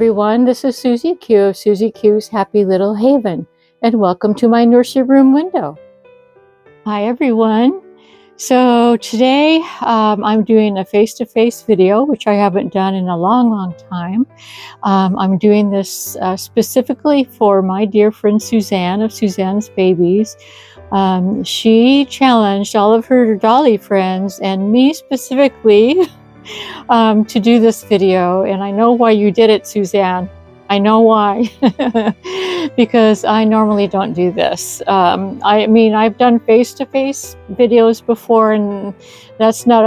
everyone, this is Susie Q of Susie Q's Happy Little Haven, and welcome to my nursery room window. Hi everyone. So today I'm doing a face-to-face video, which I haven't done in a long time. I'm doing this specifically for my dear friend Suzanne of SuzannesBabies. She challenged all of her Dolly friends and me specifically to do this video, and I know why you did it, Suzanne. I know why. Because I normally don't do this. I mean, I've done face-to-face videos before, and that's not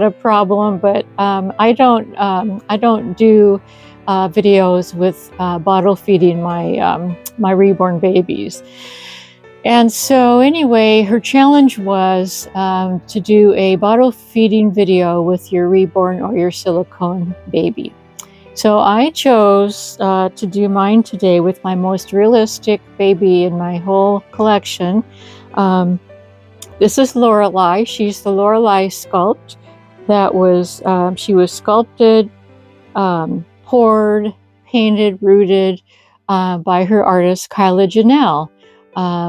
a problem. But I don't do videos with bottle feeding my reborn babies. And so anyway, her challenge was to do a bottle feeding video with your reborn or your silicone baby. So I chose to do mine today with my most realistic baby in my whole collection. This is Lauraai. She's the Lauraai sculpt that was, she was sculpted, poured, painted, rooted by her artist Kyla Janelle.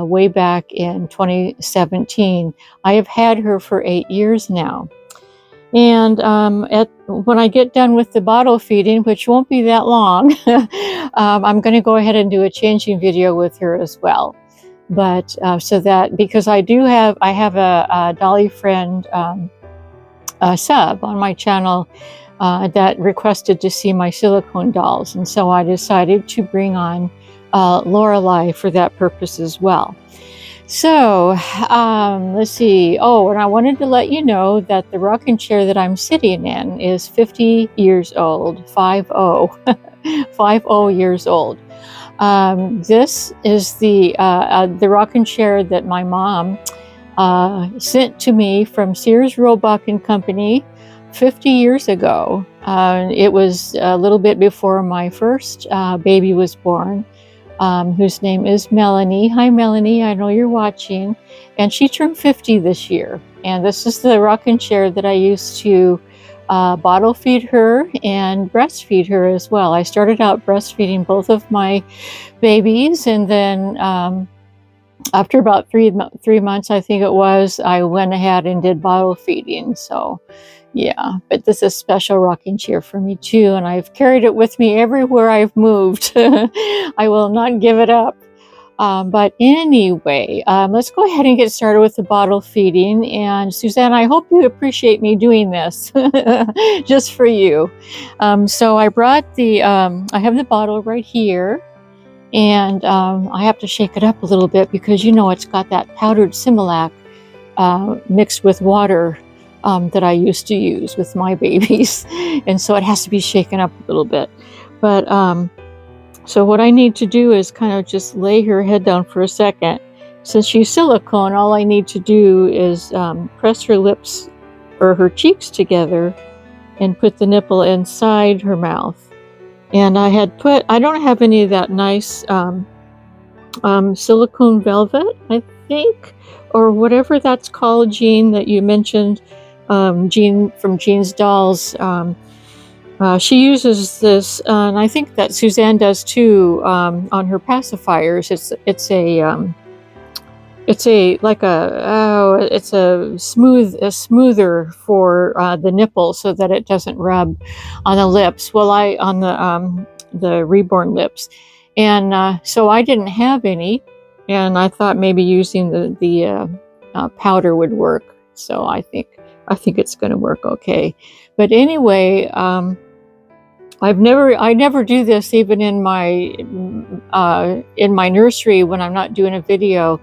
Way back in 2017. I have had her for 8 years now. And when I get done with the bottle feeding, which won't be that long, I'm going to go ahead and do a changing video with her as well. But so that, because I have a Dolly Friend sub on my channel that requested to see my silicone dolls. And so I decided to bring on Lauraai for that purpose as well. So let's see. Oh, and I wanted to let you know that the rocking chair that I'm sitting in is 50 years old, 50 years old. This is the rocking chair that my mom sent to me from Sears Roebuck and Company 50 years ago. It was a little bit before my first baby was born. Whose name is Melanie. Hi, Melanie. I know you're watching. And she turned 50 this year. And this is the rocking chair that I used to bottle feed her and breastfeed her as well. I started out breastfeeding both of my babies, and then after about three months, I think it was, I went ahead and did bottle feeding. So yeah, but this is a special rocking chair for me too, and I've carried it with me everywhere I've moved. I will not give it up. But anyway, let's go ahead and get started with the bottle feeding. And Suzanne, I hope you appreciate me doing this just for you. So I brought I have the bottle right here, and I have to shake it up a little bit because you know it's got that powdered Similac mixed with water that I used to use with my babies, and so it has to be shaken up a little bit. But so what I need to do is kind of just lay her head down for a second. Since she's silicone, all I need to do is press her lips or her cheeks together and put the nipple inside her mouth. And I don't have any of that nice silicone velvet, I think, or whatever that's called, Jean, that you mentioned. Jean from Jean's Dolls. She uses this, and I think that Suzanne does too, on her pacifiers. It's a smoother for the nipple so that it doesn't rub on the lips. Well, on the reborn lips, and so I didn't have any, and I thought maybe using the powder would work. So I think it's going to work okay. But anyway, I never do this even in my nursery when I'm not doing a video.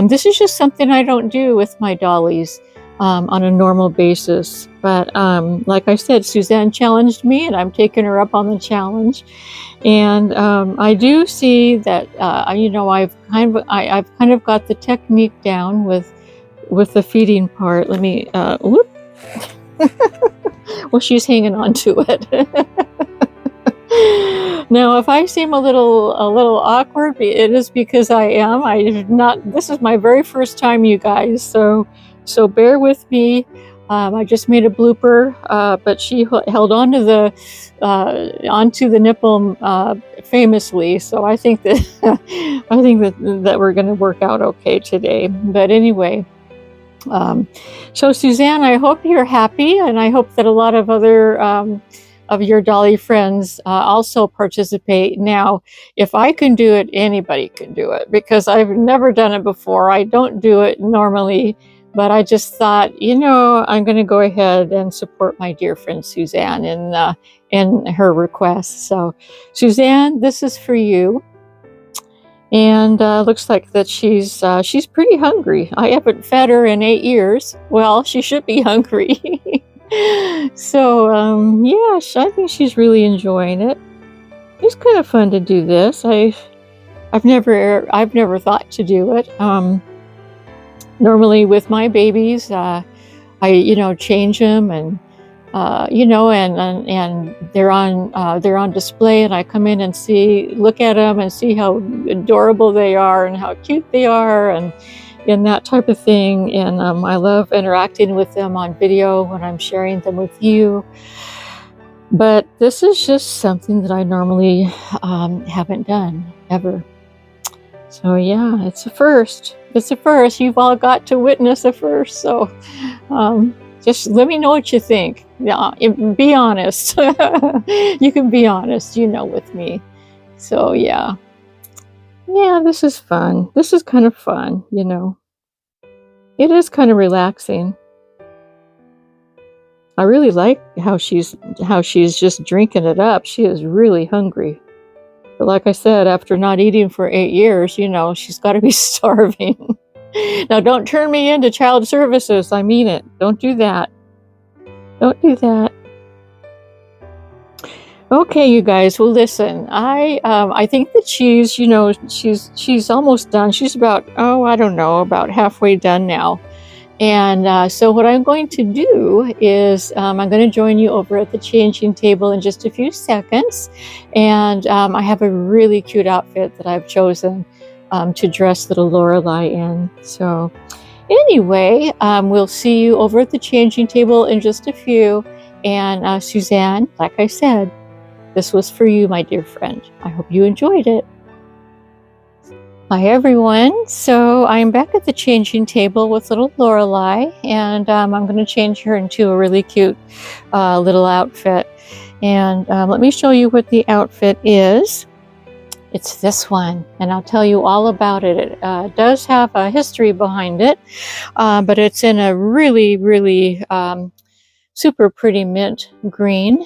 This is just something I don't do with my dollies on a normal basis. But like I said, Suzanne challenged me, and I'm taking her up on the challenge. And I do see that you know, I've kind of got the technique down with the feeding part. Let me whoop. Well, she's hanging on to it. Now, if I seem a little awkward, it is because I am. This is my very first time, you guys. So bear with me. I just made a blooper, but she held onto the nipple famously. So I think that I think that we're going to work out okay today. But anyway, so Suzanne, I hope you're happy, and I hope that a lot of other of your Dolly friends also participate. Now, if I can do it, anybody can do it, because I've never done it before. I don't do it normally, but I just thought, I'm going to go ahead and support my dear friend Suzanne in her request. So, Suzanne, this is for you. And looks like that she's pretty hungry. I haven't fed her in 8 years. Well, she should be hungry. So yeah, I think she's really enjoying it. It's kind of fun to do this. I've never thought to do it. Normally with my babies, I change them, and and they're on display, and I come in and look at them and see how adorable they are and how cute they are, and that type of thing. And I love interacting with them on video when I'm sharing them with you. But this is just something that I normally haven't done ever. So yeah, it's a first. It's a first. You've all got to witness a first. So just let me know what you think. Yeah, be honest. You can be honest, with me. So yeah. Yeah, this is fun. This is kind of fun, It is kind of relaxing. I really like how she's just drinking it up. She is really hungry. But like I said, after not eating for 8 years, she's got to be starving. Now, don't turn me into child services. I mean it. Don't do that. Don't do that. Okay, you guys. Well, listen. I think that she's almost done. She's about about halfway done now. And so what I'm going to do is I'm going to join you over at the changing table in just a few seconds. And I have a really cute outfit that I've chosen to dress little Lauraai in. So anyway, we'll see you over at the changing table in just a few. And Suzanne, like I said, this was for you, my dear friend. I hope you enjoyed it. Hi everyone. So I'm back at the changing table with little Lauraai, and I'm going to change her into a really cute little outfit. And let me show you what the outfit is. It's this one, and I'll tell you all about it. It does have a history behind it, but it's in a really, really super pretty mint green.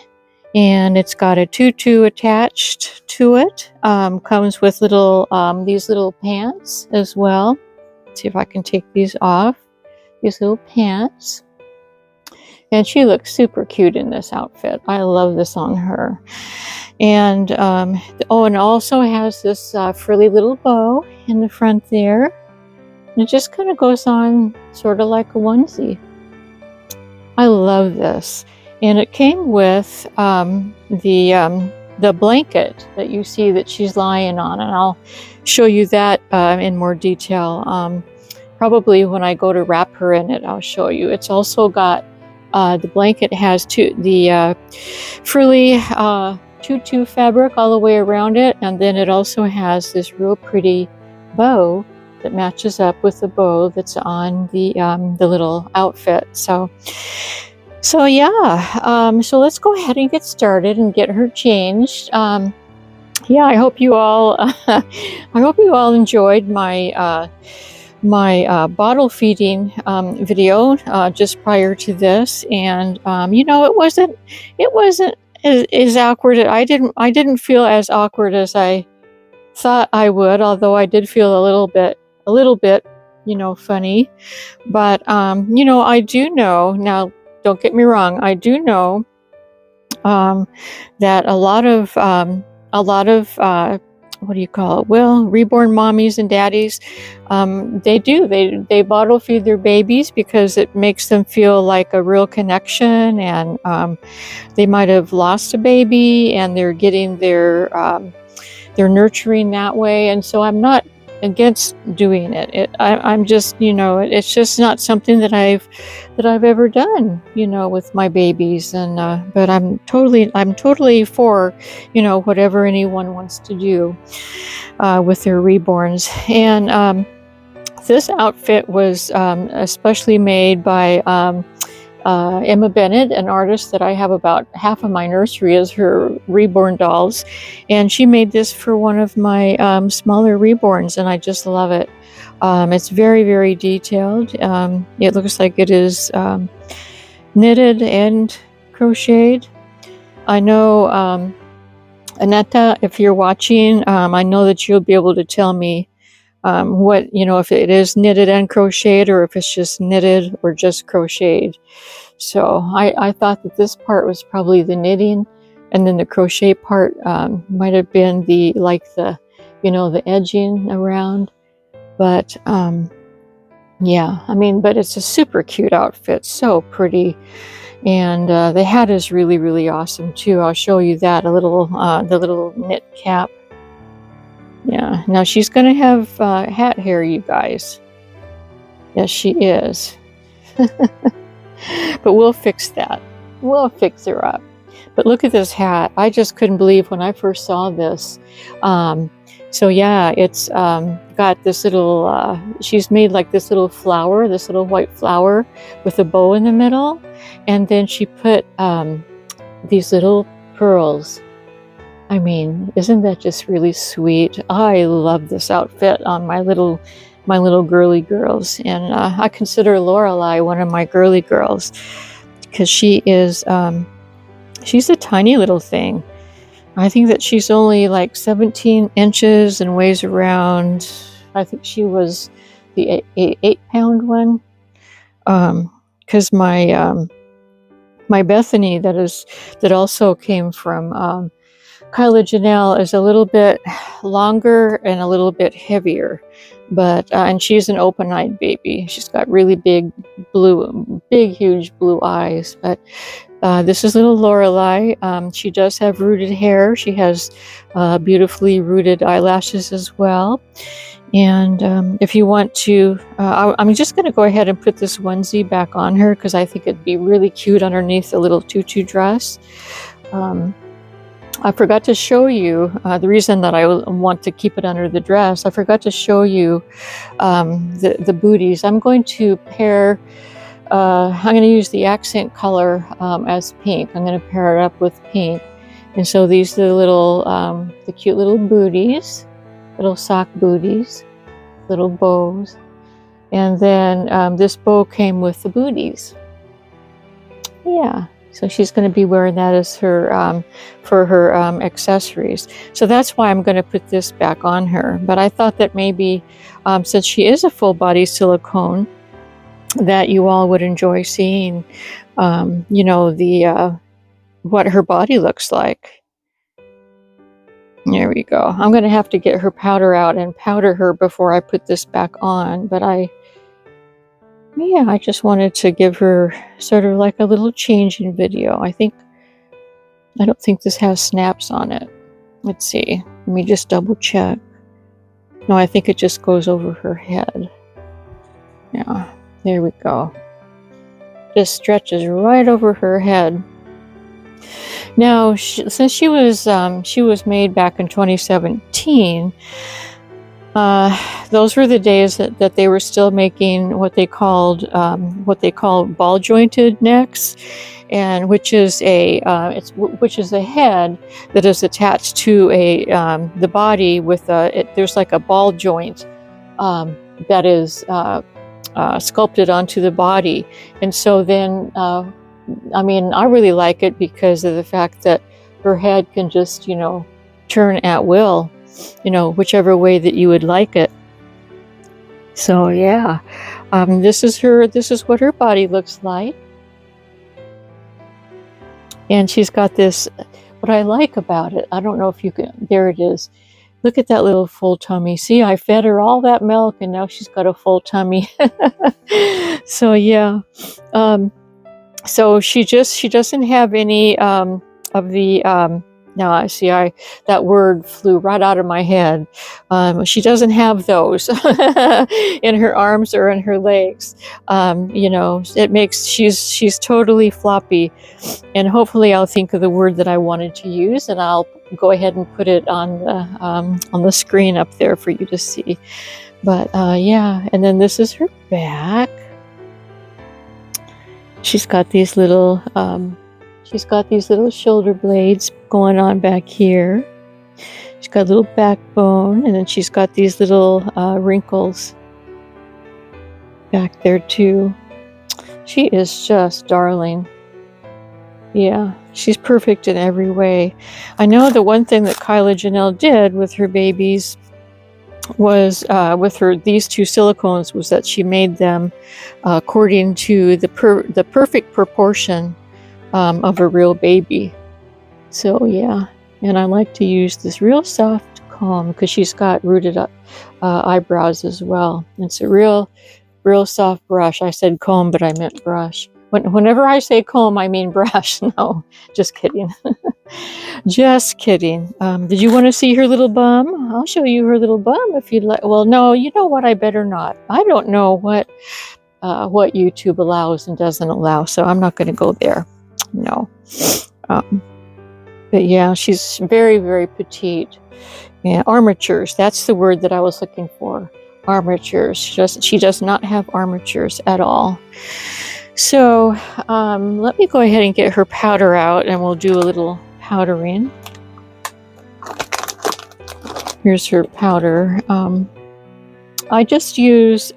And it's got a tutu attached to it. Comes with these little pants as well. Let's see if I can take these off. These little pants. And she looks super cute in this outfit. I love this on her. And and it also has this frilly little bow in the front there. And it just kind of goes on sort of like a onesie. I love this. And it came with the blanket that you see that she's lying on, and I'll show you that in more detail. Probably when I go to wrap her in it, I'll show you. It's also got the blanket has the frilly tutu fabric all the way around it, and then it also has this real pretty bow that matches up with the bow that's on the little outfit. So yeah, so let's go ahead and get started and get her changed. Yeah, I hope you all, enjoyed my bottle feeding video just prior to this, and it wasn't as awkward. I didn't feel as awkward as I thought I would, although I did feel a little bit, funny. But I do know now. Don't get me wrong. I do know that a lot of what do you call it? Well, reborn mommies and daddies, they bottle feed their babies because it makes them feel like a real connection, and they might have lost a baby and they're getting they're nurturing that way. And so I'm not against doing it. I'm just, it's just not something that I've ever done, with my babies. And but I'm totally for, whatever anyone wants to do with their reborns. And this outfit was especially made by Emma Bennett, an artist that I have about half of my nursery as her reborn dolls, and she made this for one of my smaller reborns, and I just love it. It's very, very detailed. It looks like it is knitted and crocheted. I know, Annetta, if you're watching, I know that you'll be able to tell me what, if it is knitted and crocheted, or if it's just knitted or just crocheted. So I thought that this part was probably the knitting, and then the crochet part might have been the the edging around. But yeah, but it's a super cute outfit, so pretty. And the hat is really, really awesome too. I'll show you that, the little knit cap. Yeah, now she's going to have hat hair, you guys. Yes, she is. But we'll fix that. We'll fix her up. But look at this hat. I just couldn't believe when I first saw this. So yeah, it's got this little, she's made like this little flower, this little white flower with a bow in the middle. And then she put these little pearls. Isn't that just really sweet? I love this outfit on my little girly girls, and I consider Lauraai one of my girly girls because she is she's a tiny little thing. I think that she's only like 17 inches and weighs around, I think she was the 8-pound one, because my Bethany that also came from Kyla Janelle is a little bit longer and a little bit heavier, but and she's an open-eyed baby. She's got really big, huge blue eyes. But this is little Lauraai. She does have rooted hair. She has beautifully rooted eyelashes as well. And if you want to, I'm just going to go ahead and put this onesie back on her because I think it'd be really cute underneath a little tutu dress. I forgot to show you, the reason that I want to keep it under the dress, I forgot to show you the booties. I'm going to pair, I'm going to use the accent color as pink. I'm going to pair it up with pink. And so these are the little, the cute little booties, little sock booties, little bows. And then this bow came with the booties. Yeah. So she's going to be wearing that as her, for her accessories. So that's why I'm going to put this back on her. But I thought that maybe, since she is a full body silicone, that you all would enjoy seeing, what her body looks like. There we go. I'm going to have to get her powder out and powder her before I put this back on. But I just wanted to give her sort of like a little changing video. I don't think this has snaps on it. Let's see. Let me just double check. No, I think it just goes over her head. Yeah, there we go. Just stretches right over her head. Now, since she was made back in 2017, those were the days that they were still making what they call ball jointed necks, and which is a head that is attached to the body with there's like a ball joint that is sculpted onto the body. And so then I really like it because of the fact that her head can just turn at will, whichever way that you would like it. So yeah, this is what her body looks like. And she's got this, what I like about it, I don't know if you can, there it is. Look at that little full tummy. See, I fed her all that milk and now she's got a full tummy. So yeah, so she doesn't have any of the Now I see that word flew right out of my head. She doesn't have those in her arms or in her legs. You know, it makes she's totally floppy. And hopefully I'll think of the word that I wanted to use, and I'll go ahead and put it on the screen up there for you to see. But yeah, and then this is her back. She's got these little shoulder blades going on back here. She's got a little backbone, and then she's got these little wrinkles back there too. She is just darling. Yeah, she's perfect in every way. I know the one thing that Kyla Janelle did with her babies was with these two silicones was that she made them according to the perfect proportion of a real baby. So yeah, and I like to use this real soft comb because she's got rooted up eyebrows as well. It's a real soft brush. I said comb, but I meant brush. Whenever I say comb, I mean brush. No, just kidding. Just kidding. Did you want to see her little bum? I'll show you her little bum if you'd like. Well, no, you know what? I better not. I don't know what YouTube allows and doesn't allow, so I'm not going to go there. No. But yeah, she's very, very petite. Yeah, armatures. That's the word that I was looking for. Armatures. She does not have armatures at all. So let me go ahead and get her powder out, and we'll do a little powdering. Here's her powder. I just use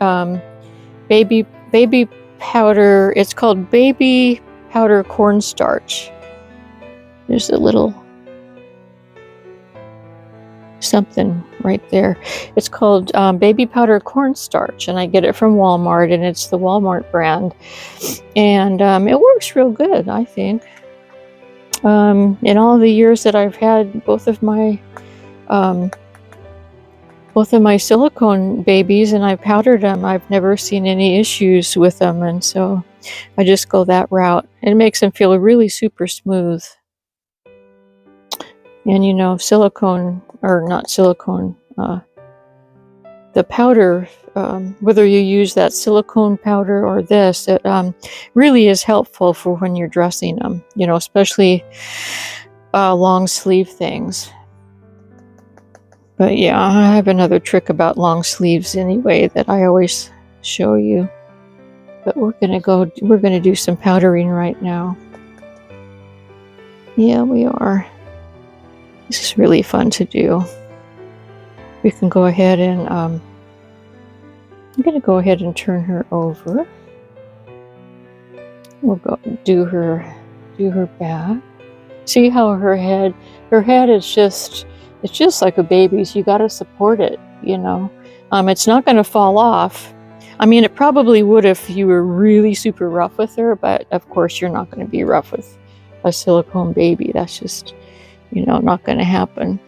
baby powder. It's called baby powder cornstarch. There's a little something right there. It's called baby powder cornstarch, and I get it from Walmart, and it's the Walmart brand, and it works real good, I think. In all the years that I've had both of my silicone babies and I powdered them, I've never seen any issues with them, and so I just go that route. It makes them feel really super smooth. And you know, silicone, or not silicone, the powder, whether you use that silicone powder or this, it really is helpful for when you're dressing them, you know, especially long sleeve things. But yeah, I have another trick about long sleeves anyway that I always show you. But we're gonna do some powdering right now. Yeah, we are. This is really fun to do. We can go ahead and I'm going to go ahead and turn her over. We'll go do her back. See how her head is just, it's just like a baby's. You got to support it, you know. It's not going to fall off. I mean, it probably would if you were really super rough with her, but of course you're not going to be rough with a silicone baby. That's just, you know, not going to happen.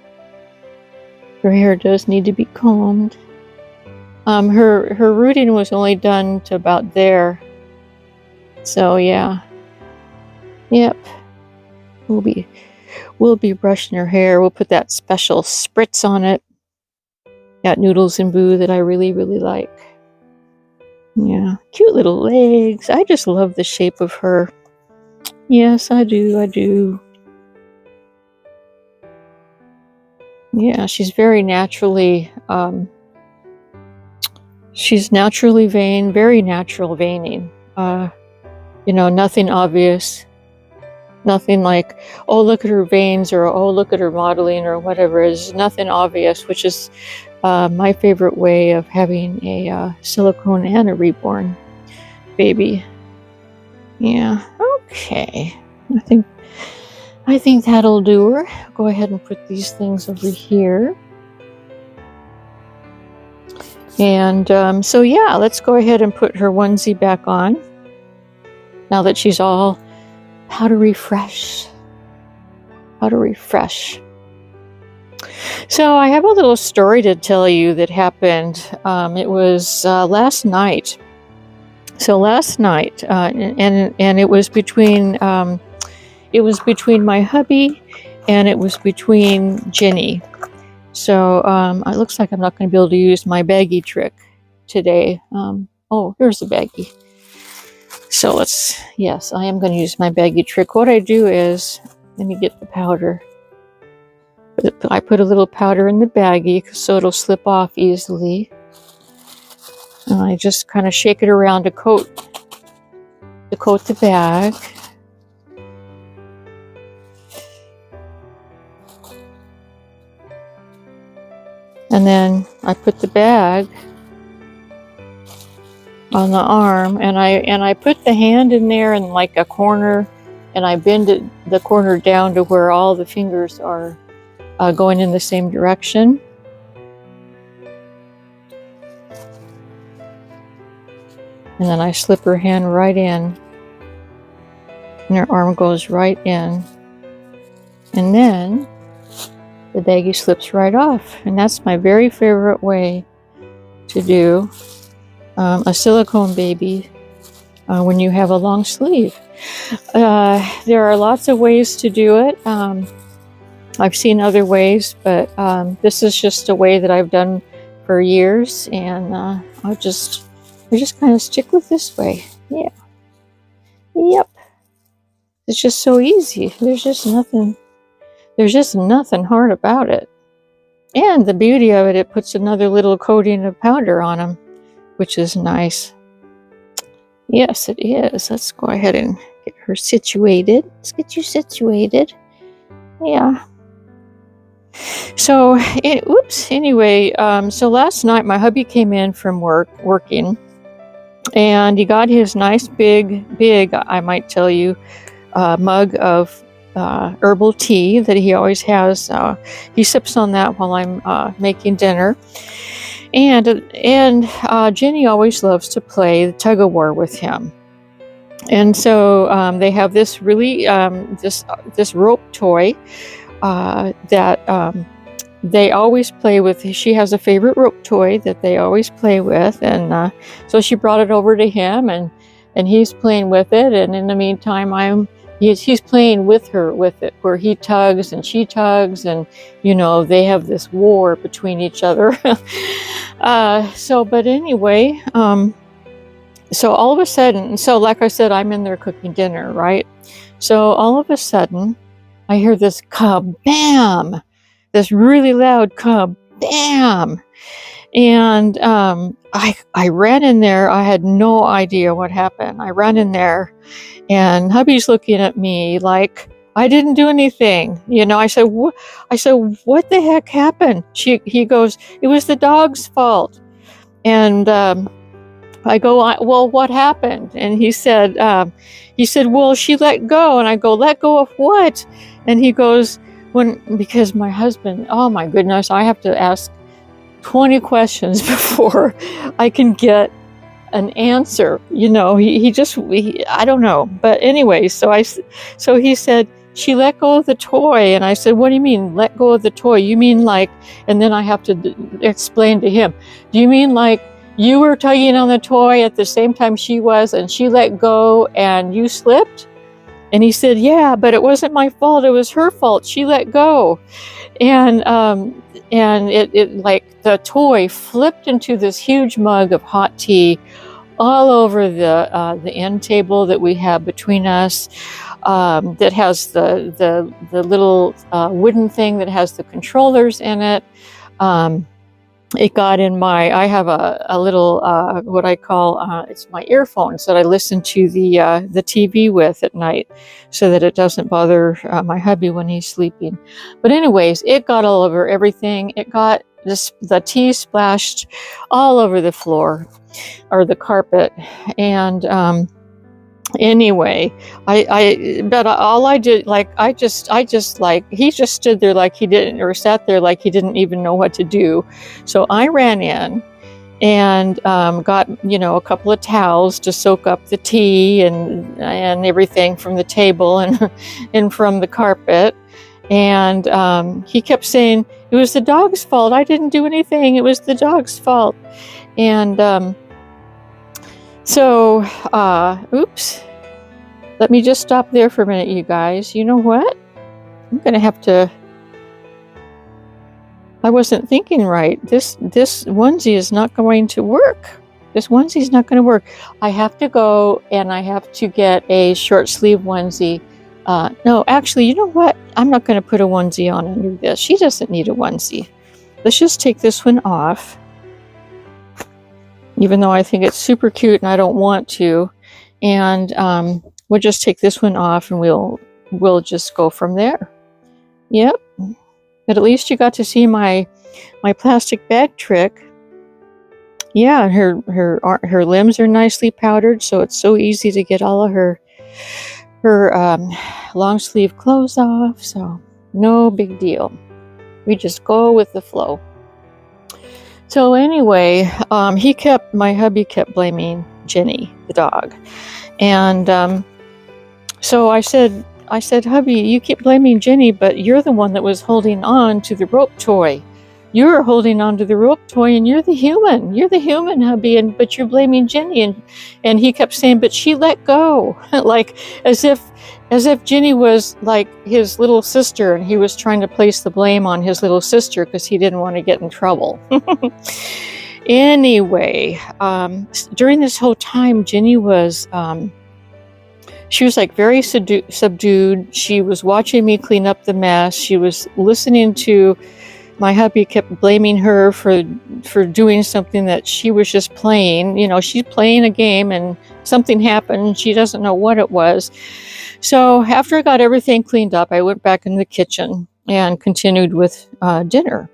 Her hair does need to be combed. Her rooting was only done to about there. So yeah. Yep. We'll be brushing her hair. We'll put that special spritz on it. Got Noodles and Boo that I really, really like. Yeah. Cute little legs. I just love the shape of her. Yes, I do. Yeah, she's very naturally, she's naturally vain, very natural veining. You know, nothing obvious, nothing like, oh, look at her veins, or oh, look at her modeling, or whatever. Is nothing obvious, which is my favorite way of having a silicone and a reborn baby. Yeah, okay. I think that'll do her. Go ahead and put these things over here. And so yeah, let's go ahead and put her onesie back on. Now that she's all powdery fresh. So I have a little story to tell you that happened. It was last night. So last night, and it was between my hubby and it was between Ginny. So it looks like I'm not going to be able to use my baggie trick today. Oh, here's the baggie. So yes, I am going to use my baggie trick. What I do is, let me get the powder. I put a little powder in the baggie so it'll slip off easily. And I just kind of shake it around to coat the bag. And then I put the bag on the arm, and I put the hand in there in like a corner, and I bend the corner down to where all the fingers are going in the same direction. And then I slip her hand right in, and her arm goes right in, and then the baggie slips right off. And that's my very favorite way to do a silicone baby when you have a long sleeve. There are lots of ways to do it. I've seen other ways, but this is just a way that I've done for years, and I just kind of stick with this way. Yeah. Yep. It's just so easy. There's just nothing hard about it. And the beauty of it, it puts another little coating of powder on them, which is nice. Yes, it is. Let's go ahead and get her situated. Let's get you situated. Yeah. So, anyway, so last night my hubby came in from working, and he got his nice big, I might tell you, mug of herbal tea that he always has. He sips on that while I'm making dinner. And Jenny always loves to play tug of war with him. And so they have this really this rope toy that they always play with. She has a favorite rope toy that they always play with, and so she brought it over to him, and he's playing with it. And in the meantime, he's playing with her with it, where he tugs and she tugs, and they have this war between each other. But anyway, so all of a sudden, so like I said, I'm in there cooking dinner, right? So all of a sudden, I hear this kabam, this really loud kabam, and I ran in there. I had no idea what happened. I ran in there, and hubby's looking at me like I didn't do anything. I said, "What?" "What the heck happened?" He goes, "It was the dog's fault." And I go, "Well, what happened?" And he said, "Well, she let go." And I go, "Let go of what?" And he goes, because my husband, oh my goodness, I have to ask 20 questions before I can get an answer. I don't know. But anyway, so he said, "She let go of the toy." And I said, "What do you mean, let go of the toy? You mean like," and then I have to explain to him, "Do you mean like you were tugging on the toy at the same time she was, and she let go and you slipped?" And he said, "Yeah, but it wasn't my fault. It was her fault. She let go." And it like the toy flipped into this huge mug of hot tea all over the end table that we have between us, that has the little wooden thing that has the controllers in it. It got in I have a little what I call it's my earphones that I listen to the TV with at night, so that it doesn't bother my hubby when he's sleeping. But anyways, it got all over everything. It got the tea splashed all over the floor or the carpet, and anyway, but all I did, like, I just like, he just stood there like he didn't, or sat there like he didn't even know what to do. So I ran in and got, a couple of towels to soak up the tea and everything from the table and from the carpet. And he kept saying, "It was the dog's fault. I didn't do anything. It was the dog's fault." And so, oops, let me just stop there for a minute, you guys. You know what? I'm gonna have to. I wasn't thinking right. This onesie is not going to work. This onesie is not going to work. I have to go and I have to get a short sleeve onesie. No, actually, you know what? I'm not going to put a onesie on under this. She doesn't need a onesie. Let's just take this one off. Even though I think it's super cute and I don't want to. And we'll just take this one off and we'll just go from there. Yep. But at least you got to see my plastic bag trick. Yeah, her limbs are nicely powdered, so it's so easy to get all of her long sleeve clothes off. So no big deal. We just go with the flow. So anyway, my hubby kept blaming Jenny, the dog, and so I said, hubby, you keep blaming Jenny, but you're the one that was holding on to the rope toy. You're holding on to the rope toy, and you're the human. You're the human, hubby, but you're blaming Jenny. And he kept saying, but she let go, like as if Jenny was like his little sister, and he was trying to place the blame on his little sister because he didn't want to get in trouble. Anyway, during this whole time, Jenny was. She was like very subdued. She was watching me clean up the mess. She was listening to my hubby kept blaming her for doing something that she was just playing. You know, she's playing a game and something happened. She doesn't know what it was. So after I got everything cleaned up, I went back in the kitchen and continued with dinner.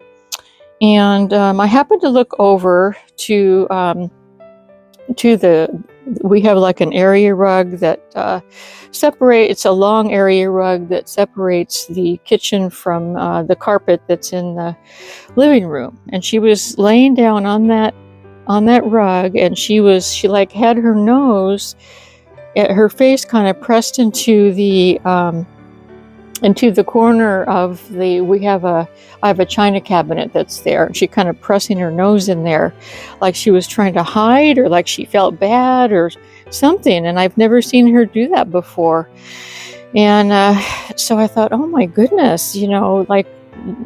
And I happened to look over to we have like an area rug that it's a long area rug that separates the kitchen from the carpet that's in the living room. And she was laying down on that rug, and she like had her nose, her face kind of pressed into the corner of I have a china cabinet that's there. And she kind of pressing her nose in there like she was trying to hide, or like she felt bad or something. And I've never seen her do that before. And so I thought, oh my goodness, you know, like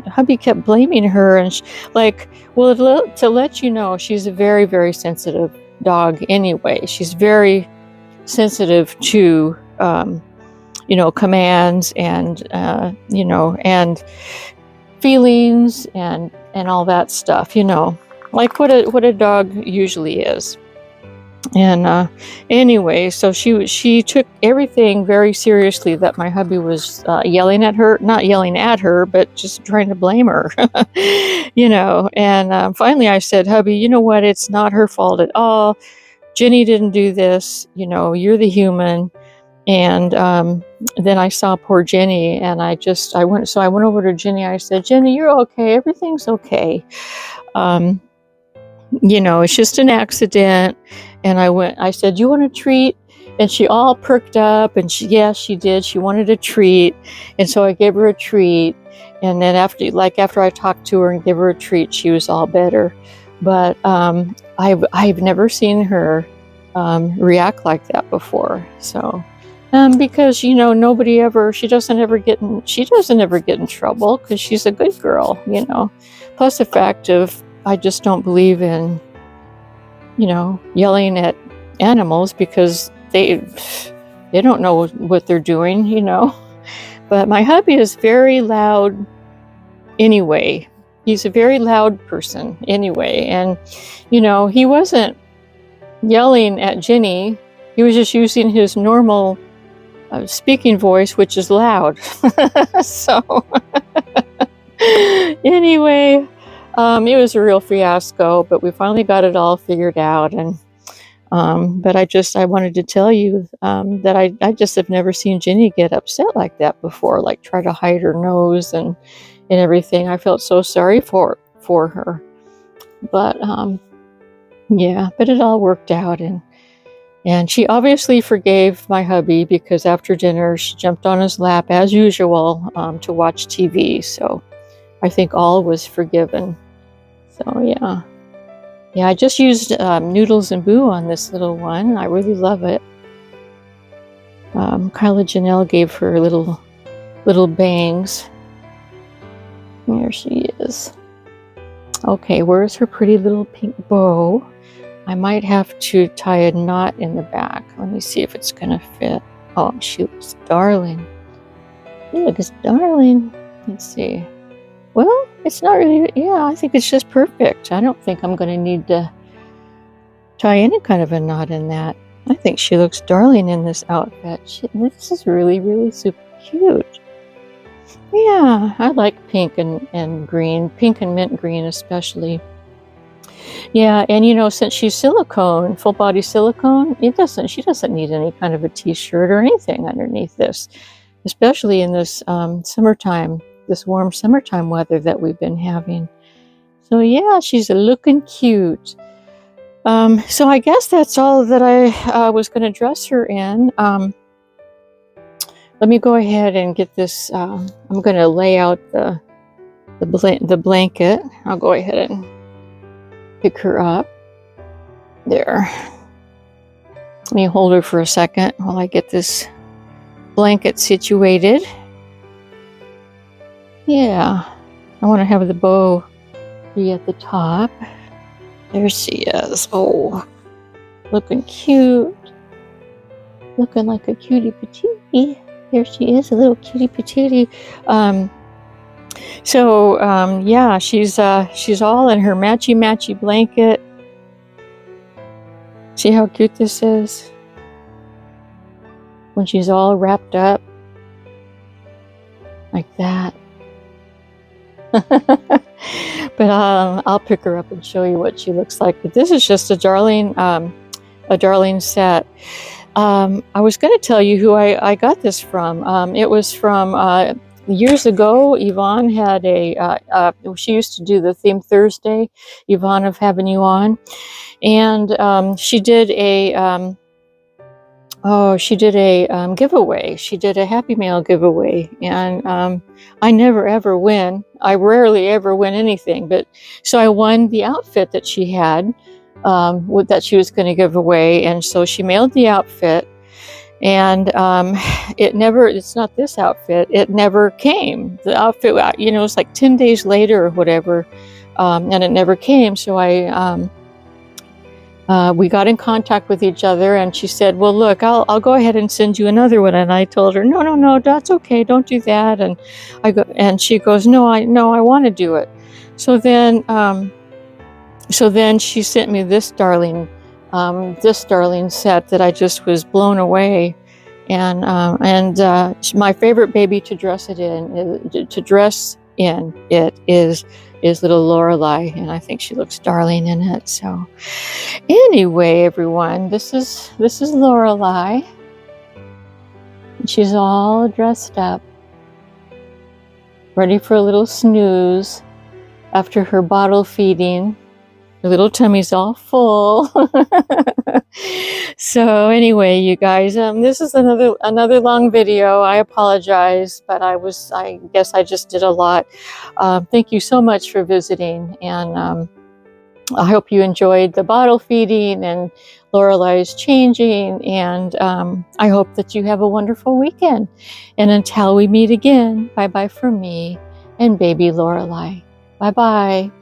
hubby kept blaming her. And to let you know, she's a very, very sensitive dog anyway. She's very sensitive to commands and and feelings and all that stuff, like what a dog usually is. And anyway, so she took everything very seriously that my hubby was yelling at her, not yelling at her, but just trying to blame her, and finally I said, hubby, you know what? It's not her fault at all. Jenny didn't do this. You're the human. And then I saw poor Jenny, and I went over to Jenny. I said, Jenny, you're okay. Everything's okay. It's just an accident. And I said, you want a treat? And she all perked up, and she did. She wanted a treat. And so I gave her a treat. And then after I talked to her and gave her a treat, she was all better. But I've never seen her react like that before. So. Because she doesn't ever get in trouble because she's a good girl, Plus the fact of I just don't believe in, yelling at animals because they don't know what they're doing, But my hubby is very loud anyway. He's a very loud person anyway, and he wasn't yelling at Jenny. He was just using his normal speaking voice, which is loud. So anyway, it was a real fiasco, but we finally got it all figured out. And but I wanted to tell you that I just have never seen Jenny get upset like that before, like try to hide her nose and everything. I felt so sorry for her, but but it all worked out. And she obviously forgave my hubby because after dinner, she jumped on his lap as usual to watch TV. So I think all was forgiven. So yeah, I just used Noodles and Boo on this little one. I really love it. Kyla Janelle gave her little little bangs. There she is. Okay, where's her pretty little pink bow? I might have to tie a knot in the back. Let me see if it's gonna fit. Oh, she looks darling. She looks darling. Let's see. Well, it's not really, yeah, I think it's just perfect. I don't think I'm gonna need to tie any kind of a knot in that. I think she looks darling in this outfit. This is really, really super cute. Yeah, I like pink and green, pink and mint green especially. Yeah, and you know, since she's silicone, full body silicone, she doesn't need any kind of a t-shirt or anything underneath this, especially in this summertime, this warm summertime weather that we've been having. So yeah, she's looking cute. So I guess that's all that I was going to dress her in. Let me go ahead and get this. I'm going to lay out the blanket. I'll go ahead and pick her up. There. Let me hold her for a second while I get this blanket situated. Yeah, I want to have the bow be at the top. There she is. Oh, looking cute. Looking like a cutie patootie. There she is, a little cutie patootie. Yeah, she's all in her matchy blanket. See how cute this is? When she's all wrapped up like that. But I'll pick her up and show you what she looks like. But this is just a darling set. I was going to tell you who I got this from. It was from years ago. Yvonne had she used to do the theme Thursday, Yvonne of Having You On, and she did a giveaway. She did a Happy Mail giveaway, and I never ever win. I rarely ever win anything, but so I won the outfit that she had, that she was going to give away, and so she mailed the outfit, and it's not this outfit. It never came. The outfit, you know, it's like 10 days later or whatever, and it never came. So we got in contact with each other, and she said, well, look, I'll go ahead and send you another one. And I told her, no, that's okay. Don't do that. And she goes, no, I want to do it. So then she sent me this darling set that I just was blown away. And my favorite baby to dress in it is little Lauraai, and I think she looks darling in it. So anyway, everyone, this is Lauraai. She's all dressed up, ready for a little snooze after her bottle feeding. Her little tummy's all full. So anyway, you guys, this is another long video. I apologize, but I guess I just did a lot. Thank you so much for visiting, and I hope you enjoyed the bottle feeding and Lauraai's changing, and I hope that you have a wonderful weekend. And until we meet again, bye-bye from me and baby Lauraai. Bye-bye.